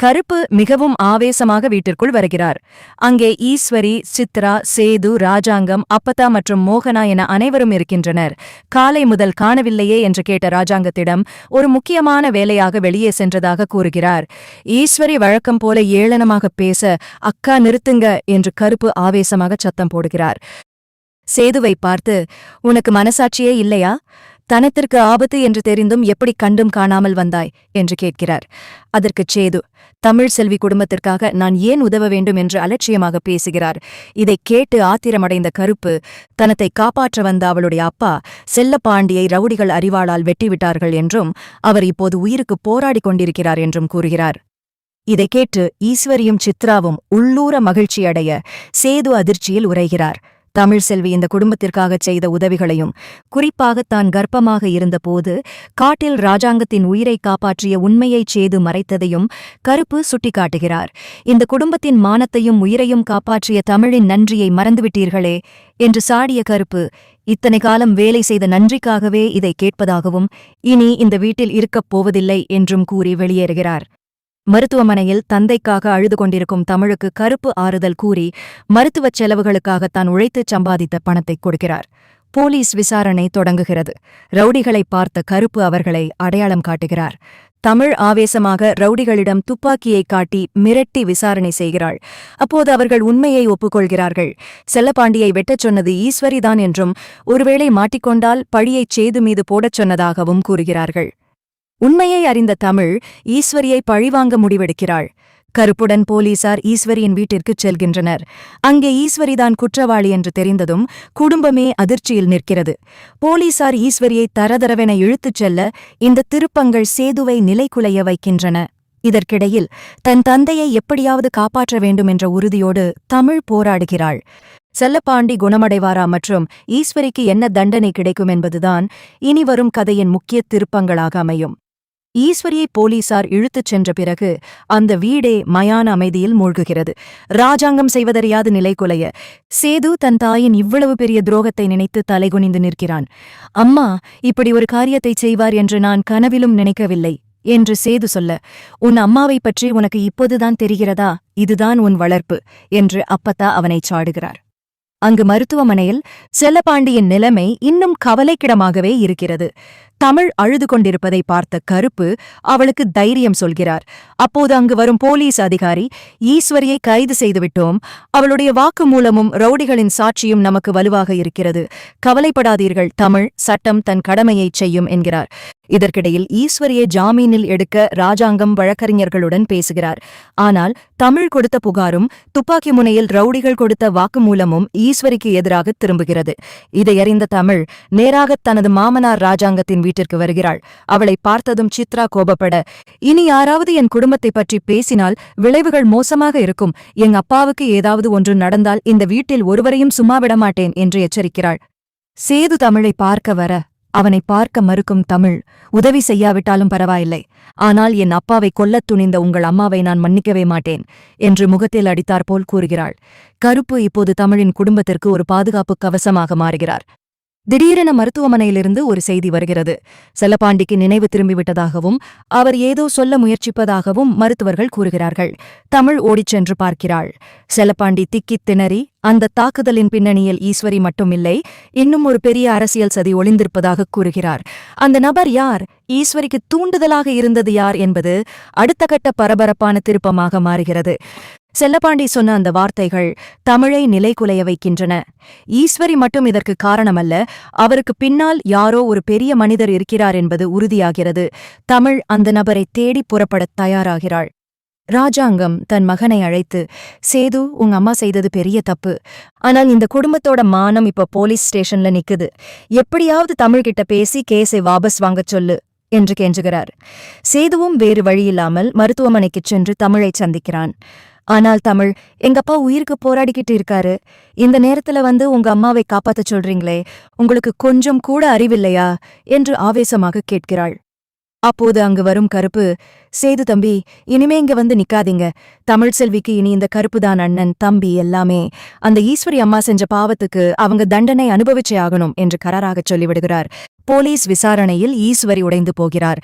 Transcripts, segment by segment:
கருப்பு மிகவும் ஆவேசமாக வீட்டிற்குள் வருகிறார். அங்கே ஈஸ்வரி, சித்ரா, சேது, ராஜாங்கம், அப்பத்தா மற்றும் மோகனா என அனைவரும் இருக்கின்றனர். காலை முதல் காணவில்லையே என்று கேட்ட ராஜாங்கத்திடம் ஒரு முக்கியமான வேலையாக வெளியே சென்றதாக கூறுகிறார். ஈஸ்வரி வழக்கம் போல ஏளனமாக பேச, அக்கா நிறுத்துங்க என்று கருப்பு ஆவேசமாக சத்தம் போடுகிறார். சேதுவை பார்த்து, உனக்கு மனசாட்சியே இல்லையா? தனத்திற்கு ஆபத்து என்று தெரிந்தும் எப்படி கண்டும் காணாமல் வந்தாய் என்று கேட்கிறார். அதற்குச் சேது, தமிழ் செல்வி குடும்பத்திற்காக நான் ஏன் உதவ வேண்டும் என்று அலட்சியமாக பேசுகிறார். இதைக் கேட்டு ஆத்திரமடைந்த கருப்பு, தனத்தை காப்பாற்ற வந்த அவளுடைய அப்பா செல்லப்பாண்டியை ரவுடிகள் அரிவாளால் வெட்டிவிட்டார்கள் என்றும் அவர் இப்போது உயிருக்கு போராடிக் கொண்டிருக்கிறார் என்றும் கூறுகிறார். இதைக் கேட்டு ஈஸ்வரியும் சித்ராவும் உள்ளூர மகிழ்ச்சியடைய சேது அதிர்ச்சியில் உரைகிறார். தமிழ் செல்வி இந்த குடும்பத்திற்காகச் செய்த உதவிகளையும், குறிப்பாக தான் கர்ப்பமாக இருந்தபோது காட்டில் ராஜாங்கத்தின் உயிரை காப்பாற்றிய உண்மையைச் சேது மறைத்ததையும் கருப்பு சுட்டிக்காட்டுகிறார். இந்த குடும்பத்தின் மானத்தையும் உயிரையும் காப்பாற்றிய தமிழின் நன்றியை மறந்துவிட்டீர்களே என்று சாடிய கருப்பு, இத்தனை காலம் வேலை செய்த நன்றிக்காகவே இதை கேட்பதாகவும் இனி இந்த வீட்டில் இருக்கப் போவதில்லை என்றும் கூறி வெளியேறுகிறார். மருத்துவமனையில் தந்தைக்காக அழுது கொண்டிருக்கும் தமிழுக்கு கருப்பு ஆறுதல் கூறி மருத்துவச் செலவுகளுக்காக தான் உழைத்துச் சம்பாதித்த பணத்தை கொடுக்கிறார். போலீஸ் விசாரணை தொடங்குகிறது. ரவுடிகளை பார்த்த கருப்பு அவர்களை அடையாளம் காட்டுகிறார். தமிழ் ஆவேசமாக ரவுடிகளிடம் துப்பாக்கியை காட்டி மிரட்டி விசாரணை செய்கிறாள். அப்போது அவர்கள் உண்மையை ஒப்புக்கொள்கிறார்கள். செல்லப்பாண்டியை வெட்டச் சொன்னது ஈஸ்வரிதான் என்றும் ஒருவேளை மாட்டிக்கொண்டால் பழியைச் சேது மீது போடச் சொன்னதாகவும் கூறுகிறார்கள். உண்மையை அறிந்த தமிழ் ஈஸ்வரியை பழிவாங்க முடிவெடுக்கிறாள். கருப்புடன் போலீசார் ஈஸ்வரியின் வீட்டிற்குச் செல்கின்றனர். அங்கே ஈஸ்வரிதான் குற்றவாளி என்று தெரிந்ததும் குடும்பமே அதிர்ச்சியில் நிற்கிறது. போலீசார் ஈஸ்வரியை தரதரவென இழுத்துச் செல்ல இந்த திருப்பங்கள் சேதுவை நிலைகுலைய வைக்கின்றன. இதற்கிடையில் தன் தந்தையை எப்படியாவது காப்பாற்ற வேண்டும் என்ற உறுதியோடு தமிழ் போராடுகிறாள். செல்லப்பாண்டி குணமடைவாரா மற்றும் ஈஸ்வரிக்கு என்ன தண்டனை கிடைக்கும் என்பதுதான் இனிவரும் கதையின் முக்கிய திருப்பங்களாக அமையும். ஈஸ்வரியை போலீசார் இழுத்துச் சென்ற பிறகு அந்த வீடே மயான அமைதியில் மூழ்குகிறது. ராஜாங்கம் செய்வதறியாது நிலைகுலைய சேது தன் தாயின் இவ்வளவு பெரிய துரோகத்தை நினைத்து தலைகுனிந்து நிற்கிறான். அம்மா இப்படி ஒரு காரியத்தைச் செய்வார் என்று நான் கனவிலும் நினைக்கவில்லை என்று சேது சொல்ல, உன் அம்மாவைப் பற்றி உனக்கு இப்போதுதான் தெரிகிறதா? இதுதான் உன் வளர்ப்பு என்று அப்பத்தா அவனைச் சாடுகிறார். அங்கு மருத்துவமனையில் செல்லப்பாண்டியின் நிலைமை இன்னும் கவலைக்கிடமாகவே இருக்கிறது. தமிழ் அழுது கொண்டிருப்பதை பார்த்த கருப்பு அவளுக்கு தைரியம் சொல்கிறார். அப்போது அங்கு வரும் போலீஸ் அதிகாரி, ஈஸ்வரியை கைது செய்துவிட்டோம், அவளுடைய வாக்குமூலமும் ரவுடிகளின் சாட்சியும் நமக்கு வலுவாக இருக்கிறது, கவலைப்படாதீர்கள் தமிழ், சட்டம் தன் கடமையைச் செய்யும் என்கிறார். இதற்கிடையில் ஈஸ்வரியை ஜாமீனில் எடுக்க ராஜாங்கம் வழக்கறிஞர்களுடன் பேசுகிறார். ஆனால் தமிழ் கொடுத்த புகாரும் துப்பாக்கி முனையில் ரவுடிகள் கொடுத்த வாக்குமூலமும் ஈஸ்வரிக்கு எதிராக திரும்புகிறது. இதையறிந்த தமிழ் நேராக தனது மாமனார் ராஜாங்கத்தின் வீட்டிற்கு வருகிறாள். அவளை பார்த்ததும் சித்ரா கோபப்பட, இனி யாராவது என் குடும்பத்தை பற்றி பேசினால் விளைவுகள் மோசமாக இருக்கும், என் அப்பாவுக்கு ஏதாவது ஒன்று நடந்தால் இந்த வீட்டில் ஒருவரையும் சும்மா விடமாட்டேன் என்று எச்சரிக்கிறாள். சேது தமிழை பார்க்க வர அவனை பார்க்க மறுக்கும் தமிழ், உதவி செய்யாவிட்டாலும் பரவாயில்லை, ஆனால் என் அப்பாவை கொல்லத் துணிந்த உங்கள் அம்மாவை நான் மன்னிக்கவே மாட்டேன் என்று முகத்தில் அடித்தாற்போல் கூறுகிறாள். கருப்பு இப்போது தமிழின் குடும்பத்திற்கு ஒரு பாதுகாப்பு கவசமாக மாறுகிறார். திடீரென மருத்துவமனையிலிருந்து ஒரு செய்தி வருகிறது. செல்லப்பாண்டிக்கு நினைவு திரும்பிவிட்டதாகவும் அவர் ஏதோ சொல்ல முயற்சிப்பதாகவும் மருத்துவர்கள் கூறுகிறார்கள். தமிழ் ஓடிச் சென்று பார்க்கிறாள். செல்லப்பாண்டி திக்கித் திணறி, அந்த தாக்குதலின் பின்னணியில் ஈஸ்வரி மட்டுமில்லை, இன்னும் ஒரு பெரிய அரசியல் சதி ஒளிந்திருப்பதாக கூறுகிறார். அந்த நபர் யார், ஈஸ்வரிக்கு தூண்டுதலாக இருந்தது யார் என்பது அடுத்த கட்ட பரபரப்பான திருப்பமாக மாறுகிறது. செல்லப்பாண்டி சொன்ன அந்த வார்த்தைகள் தமிழை நிலைகுலைய வைக்கின்றன. ஈஸ்வரி மட்டும் இதற்கு காரணமல்ல, அவருக்கு பின்னால் யாரோ ஒரு பெரிய மனிதர் இருக்கிறார் என்பது உறுதியாகிறது. தமிழ் அந்த நபரை தேடி புறப்படத் தயாராகிறாள். ராஜாங்கம் தன் மகனை அழைத்து, சேது, உங்க அம்மா செய்தது பெரிய தப்பு, ஆனால் இந்த குடும்பத்தோட மானம் இப்ப போலீஸ் ஸ்டேஷன்ல நிக்குது, எப்படியாவது தமிழ்கிட்ட பேசி கேஸை வாபஸ் வாங்கச் சொல்லு என்று கெஞ்சுகிறார். சேதுவும் வேறு வழியில்லாமல் மருத்துவமனைக்குச் சென்று தமிழைச் சந்திக்கிறான். ஆனால் தமிழ், எங்கப்பா உயிருக்கு போராடிக்கிட்டு இருக்காரு, இந்த நேரத்துல வந்து உங்க அம்மாவை காப்பாத்தச் சொல்றீங்களே, உங்களுக்கு கொஞ்சம் கூட அறிவில்லையா என்று ஆவேசமாக கேட்கிறாள். அப்போது அங்கு வரும் கருப்பு, சேது தம்பி, இனிமே இங்க வந்து நிக்காதீங்க, தமிழ் செல்விக்கு இனி இந்த கருப்புதான் அண்ணன் தம்பி எல்லாமே, அந்த ஈஸ்வரி அம்மா செஞ்ச பாவத்துக்கு அவங்க தண்டனை அனுபவிச்சே ஆகணும் என்று கராராகச் சொல்லிவிடுகிறார். போலீஸ் விசாரணையில் ஈஸ்வரி உடைந்து போகிறார்.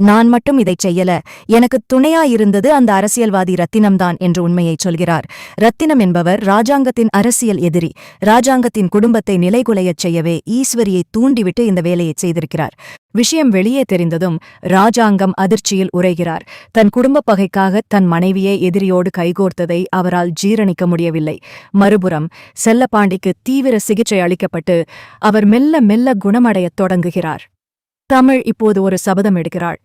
நான் மட்டும் இதைச் செய்யல, எனக்கு துணையாயிருந்தது அந்த அரசியல்வாதி ரத்தினம்தான் என்று உண்மையை சொல்கிறார். ரத்தினம் என்பவர் ராஜாங்கத்தின் அரசியல் எதிரி. ராஜாங்கத்தின் குடும்பத்தை நிலைகுலையச் செய்யவே ஈஸ்வரியை தூண்டிவிட்டு இந்த வேலையைச் செய்திருக்கிறார். விஷயம் வெளியே தெரிந்ததும் ராஜாங்கம் அதிர்ச்சியில் உறைகிறார். தன் குடும்ப பகைக்காக தன் மனைவியே எதிரியோடு கைகோர்த்ததை அவரால் ஜீரணிக்க முடியவில்லை. மறுபுறம் செல்லப்பாண்டிக்கு தீவிர சிகிச்சை அளிக்கப்பட்டு அவர் மெல்ல மெல்ல குணமடையத் தொடங்குகிறார். தமிழ் இப்போது ஒரு சபதம் எடுக்கிறாள்.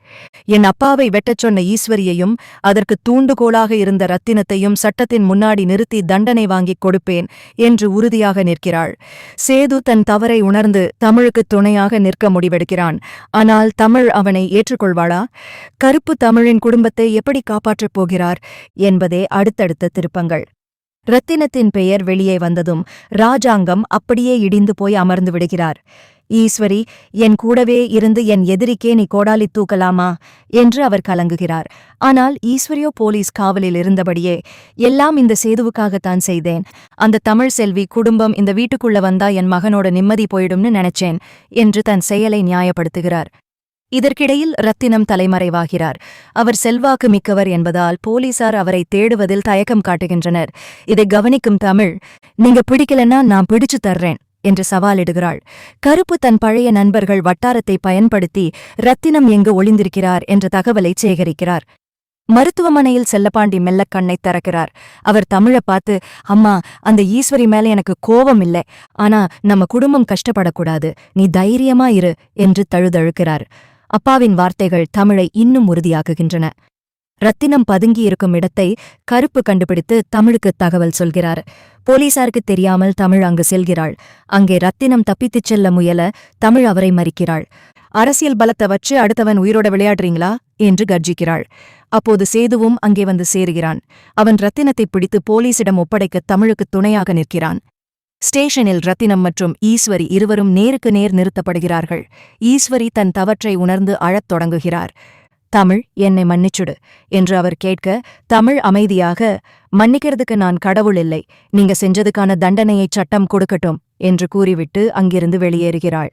என் அப்பாவை வெட்டச் சொன்ன ஈஸ்வரியையும் அதற்கு தூண்டுகோலாக இருந்த ரத்தினத்தையும் சட்டத்தின் முன்னாடி நிறுத்தி தண்டனை வாங்கிக் கொடுப்பேன் என்று உறுதியாக நிற்கிறாள். சேது தன் தவறை உணர்ந்து தமிழுக்கு துணையாக நிற்க முடிவெடுக்கிறான். ஆனால் தமிழ் அவனை ஏற்றுக்கொள்வாளா? கருப்பு தமிழின் குடும்பத்தை எப்படி காப்பாற்றப் போகிறார் என்பதே அடுத்தடுத்த திருப்பங்கள். ரத்தினத்தின் பெயர் வெளியே வந்ததும் ராஜாங்கம் அப்படியே இடிந்து போய் அமர்ந்து விடுகிறார். ஈஸ்வரி, என் கூடவே இருந்து என் எதிரிக்கே நீ கோடாலி தூக்கலாமா என்று அவர் கலங்குகிறார். ஆனால் ஈஸ்வரியோ போலீஸ் காவலில் இருந்தபடியே, எல்லாம் இந்த சேதுவுக்காகத்தான் செய்தேன். அந்த தமிழ் செல்வி குடும்பம் இந்த வீட்டுக்குள்ள வந்தா என் மகனோட நிம்மதி போயிடும்னு நினைச்சேன் என்று தன் செயலை நியாயப்படுத்துகிறார். இதற்கிடையில் ரத்தினம் தலைமறைவாகிறார். அவர் செல்வாக்கு மிக்கவர் என்பதால் போலீசார் அவரை தேடுவதில் தயக்கம் காட்டுகின்றனர். இதை கவனிக்கும் தமிழ், நீங்க பிடிக்கலன்னா நான் பிடிச்சு தர்றேன் என்று சவாலிடுகிறாள். கருப்பு தன் பழைய நண்பர்கள் வட்டாரத்தை பயன்படுத்தி ரத்தினம் எங்கு ஒளிந்திருக்கிறார் என்ற தகவலை சேகரிக்கிறார். மருத்துவமனையில் செல்லப்பாண்டி மெல்ல கண்ணை திறக்கிறார். அவர் தமிழை பார்த்து, அம்மா, அந்த ஈஸ்வரி மேல எனக்கு கோபம் இல்லை, ஆனா நம்ம குடும்பம் கஷ்டப்படக்கூடாது, நீ தைரியமா இரு என்று தழுதழுக்கிறார். அப்பாவின் வார்த்தைகள் தமிழை இன்னும் உறுதியாக்குகின்றன. ரத்தினம் பதுங்கியிருக்கும் இடத்தை கருப்பு கண்டுபிடித்து தமிழுக்கு தகவல் சொல்கிறார். போலீசாருக்கு தெரியாமல் தமிழ் அங்கு செல்கிறாள். அங்கே ரத்தினம் தப்பித்துச் செல்ல முயல தமிழ் அவரை மறிக்கிறாள். அரசியல் பலத்தை வச்சு அடுத்தவன் உயிரோட விளையாடுறீங்களா என்று கர்ஜிக்கிறாள். அப்போது சேதுவும் அங்கே வந்து சேருகிறான். அவன் ரத்தினத்தை பிடித்து போலீசிடம் ஒப்படைக்க தமிழுக்கு துணையாக நிற்கிறான். ஸ்டேஷனில் ரத்தினம் மற்றும் ஈஸ்வரி இருவரும் நேருக்கு நேர் நிறுத்தப்படுகிறார்கள். ஈஸ்வரி தன் தவற்றை உணர்ந்து அழத் தொடங்குகிறார். தமிழ், என்னை மன்னிச்சுடு என்று அவர் கேட்க, தமிழ் அமைதியாக, மன்னிக்கிறதுக்கு நான் கடவுள் இல்லை, நீங்க செஞ்சதுக்கான தண்டனையை சட்டம் கொடுக்கட்டும் என்று கூறிவிட்டு அங்கிருந்து வெளியேறுகிறாள்.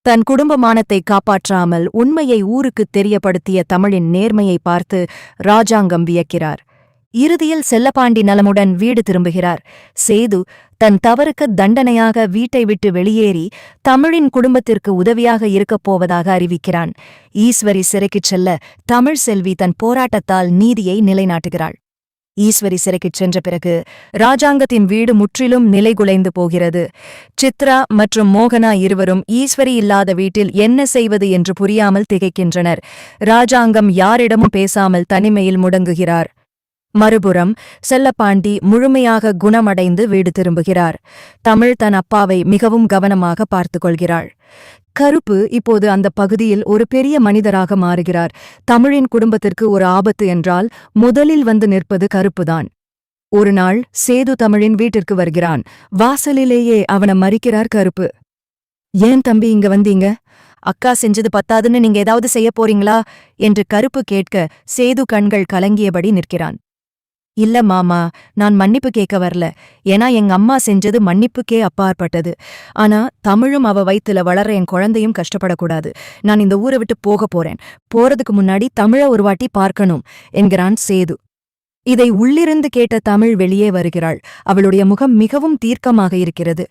தன் குடும்ப மானத்தை காப்பாற்றாமல் உண்மையை ஊருக்குத் தெரியப்படுத்திய தமிழின் நேர்மையை பார்த்து ராஜாங்கம் வியக்கிறார். இறுதியில் செல்லப்பாண்டி நலமுடன் வீடு திரும்புகிறார். சேது தன் தவறுக்கு தண்டனையாக வீட்டை விட்டு வெளியேறி தமிழின் குடும்பத்திற்கு உதவியாக இருக்கப் போவதாக அறிவிக்கிறான். ஈஸ்வரி சிறைக்குச் செல்ல தமிழ் செல்வி தன் போராட்டத்தால் நீதியை நிலைநாட்டுகிறாள். ஈஸ்வரி சிறைக்குச் சென்ற பிறகு ராஜாங்கத்தின் வீடு முற்றிலும் நிலைகுலைந்து போகிறது. சித்ரா மற்றும் மோகனா இருவரும் ஈஸ்வரி இல்லாத வீட்டில் என்ன செய்வது என்று புரியாமல் திகைக்கின்றனர். ராஜாங்கம் யாரிடமும் பேசாமல் தனிமையில் முடங்குகிறார். மறுபுறம் செல்லப்பாண்டி முழுமையாக குணமடைந்து வீடு திரும்புகிறார். தமிழ் தன் அப்பாவை மிகவும் கவனமாக பார்த்துக்கொள்கிறாள். கருப்பு இப்போது அந்த பகுதியில் ஒரு பெரிய மனிதராக மாறுகிறார். தமிழின் குடும்பத்திற்கு ஒரு ஆபத்து என்றால் முதலில் வந்து நிற்பது கருப்புதான். ஒரு நாள் சேது தமிழின் வீட்டிற்கு வருகிறான். வாசலிலேயே அவனை மறிக்கிறார் கருப்பு. ஏன் தம்பி இங்க வந்தீங்க? அக்கா செஞ்சது பத்தாதுன்னு நீங்க ஏதாவது செய்ய போறீங்களா என்று கருப்பு கேட்க சேது கண்கள் கலங்கியபடி நிற்கிறான். இல்ல மாமா, நான் மன்னிப்பு கேட்க வரல, ஏன்னா எங்க அம்மா செஞ்சது மன்னிப்புக்கே அப்பாற்பட்டது. ஆனா தமிழும் அவ வயித்துல வளர என் குழந்தையும் கஷ்டப்படக்கூடாது. நான் இந்த ஊரை விட்டு போகப் போறேன். போறதுக்கு முன்னாடி தமிழ ஒரு வாட்டி பார்க்கணும் என்கிறான் சேது. இதை உள்ளிருந்து கேட்ட தமிழ் வெளியே வருகிறாள். அவளுடைய முகம் மிகவும் தீர்க்கமாக இருக்கிறது.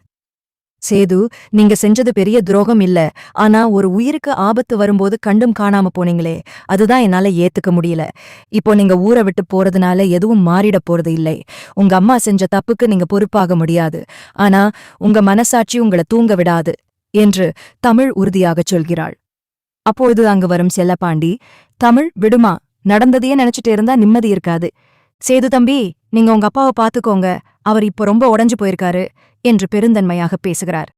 சேது, நீங்க செஞ்சது பெரிய துரோகம் இல்ல, ஆனா ஒரு உயிருக்கு ஆபத்து வரும்போது கண்டும் காணாம போனீங்களே, அதுதான் என்னால ஏத்துக்க முடியல. இப்போ நீங்க ஊரை விட்டு போறதுனால எதுவும் மாறிடப் போறது இல்லை. உங்க அம்மா செஞ்ச தப்புக்கு நீங்க பொறுப்பாக முடியாது. ஆனா உங்க மனசாட்சி உங்களை தூங்க விடாது என்று தமிழ் உறுதியாகச் சொல்கிறாள். அப்பொழுது அங்கு வரும் செல்லப்பாண்டி, தமிழ் விடுமா, நடந்ததையே நினைச்சிட்டு இருந்தா நிம்மதி இருக்காது. சேது தம்பி, நீங்க உங்க அப்பாவை பாத்துக்கோங்க, அவர் இப்போ ரொம்ப உடைஞ்சு போயிருக்காரு என்று பெருந்தன்மையாக பேசுகிறார்.